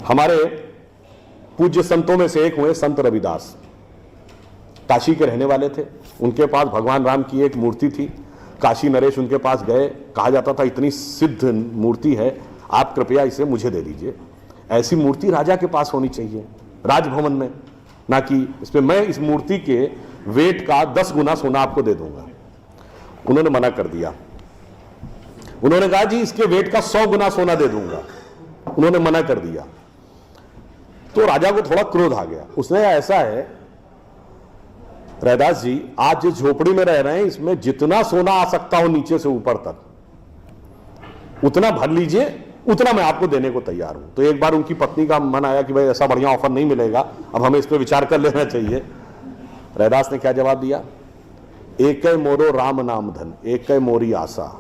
हमारे पूज्य संतों में से एक हुए संत रविदास, काशी के रहने वाले थे। उनके पास भगवान राम की एक मूर्ति थी। काशी नरेश उनके पास गए, कहा जाता था इतनी सिद्ध मूर्ति है, आप कृपया इसे मुझे दे दीजिए। ऐसी मूर्ति राजा के पास होनी चाहिए राजभवन में, ना कि इसमें मैं इस मूर्ति के वेट का 10 गुना सोना आपको दे दूंगा। उन्होंने मना कर दिया। उन्होंने कहा जी इसके वेट का 100 गुना सोना दे दूंगा। उन्होंने मना कर दिया। तो राजा को थोड़ा क्रोध आ गया। उसने ऐसा है रैदास जी, आज जिस झोपड़ी में रह रहे हैं इसमें जितना सोना आ सकता हो नीचे से ऊपर तक उतना भर लीजिए, उतना मैं आपको देने को तैयार हूं। तो एक बार उनकी पत्नी का मन आया कि भाई ऐसा बढ़िया ऑफर नहीं मिलेगा, अब हमें इस पर विचार कर लेना चाहिए। रैदास ने क्या जवाब दिया? एक मोरो राम नाम धन, एक मोरी आशा,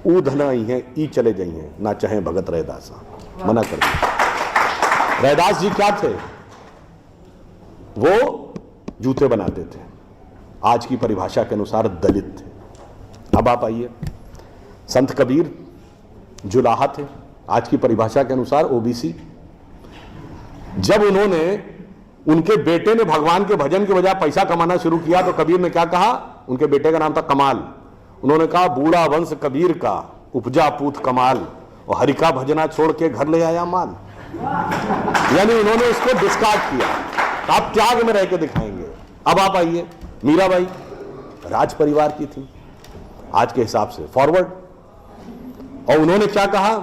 ऊ धन आई है ई चले जाइए, ना चाहे भगत रैदासा। मना कर दिया। रैदास जी क्या थे? वो जूते बनाते थे, आज की परिभाषा के अनुसार दलित थे। अब आप आइए, संत कबीर जुलाहा थे, आज की परिभाषा के अनुसार ओबीसी। जब उनके बेटे ने भगवान के भजन के बजाय पैसा कमाना शुरू किया तो कबीर ने क्या कहा? उनके बेटे का नाम था कमाल। उन्होंने कहा बूढ़ा वंश कबीर का, उपजा पूत कमाल, और हरि का भजना छोड़ के घर ले आया माल। यानी उन्होंने उसको डिस्कार्ड किया। आप त्याग में रह के दिखाएंगे। अब आप आइए, मीराबाई राज परिवार की थी आज के हिसाब से, फॉरवर्ड। और उन्होंने क्या कहा?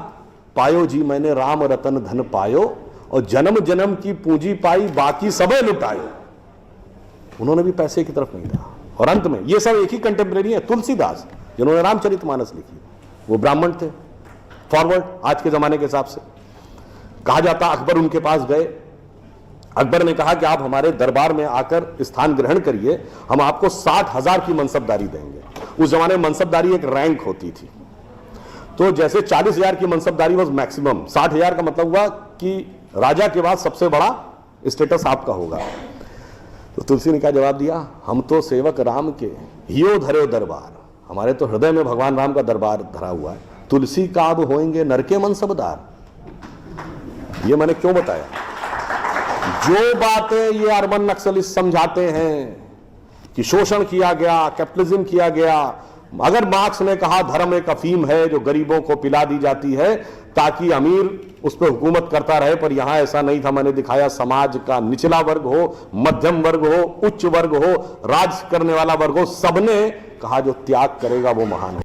पायो जी मैंने राम रतन धन पायो, और जन्म जन्म की पूंजी पाई बाकी सबे लुटायो। उन्होंने भी पैसे की तरफ नहीं देखा। और अंत में ये सब एक ही कंटेम्परेरी है, तुलसीदास जिन्होंने रामचरितमानस लिखी, वो ब्राह्मण थे, फॉरवर्ड आज के जमाने के हिसाब से। कहा जाता अकबर उनके पास गए। अकबर ने कहा कि आप हमारे दरबार में आकर स्थान ग्रहण करिए, हम आपको 60,000 की मनसबदारी देंगे। उस जमाने में मनसबदारी एक रैंक होती थी। तो जैसे 40,000 की मनसबदारी वॉज मैक्सिमम, 60,000 का मतलब हुआ कि राजा के बाद सबसे बड़ा स्टेटस आपका होगा। तो तुलसी ने क्या जवाब दिया? हम तो सेवक राम के हियो धरे दरबार, हमारे तो हृदय में भगवान राम का दरबार धरा हुआ है। तुलसी का अब होंगे नर के मनसबदार। ये मैंने क्यों बताया? जो बातें ये अर्बन नक्सलिस्ट समझाते हैं कि शोषण किया गया, कैपिटलिज्म किया गया, अगर मार्क्स ने कहा धर्म एक अफीम है जो गरीबों को पिला दी जाती है ताकि अमीर उस पर हुकूमत करता रहे, पर यहां ऐसा नहीं था। मैंने दिखाया समाज का निचला वर्ग हो, मध्यम वर्ग हो, उच्च वर्ग हो, राज करने वाला वर्ग हो, सबने कहा जो त्याग करेगा वो महान हो।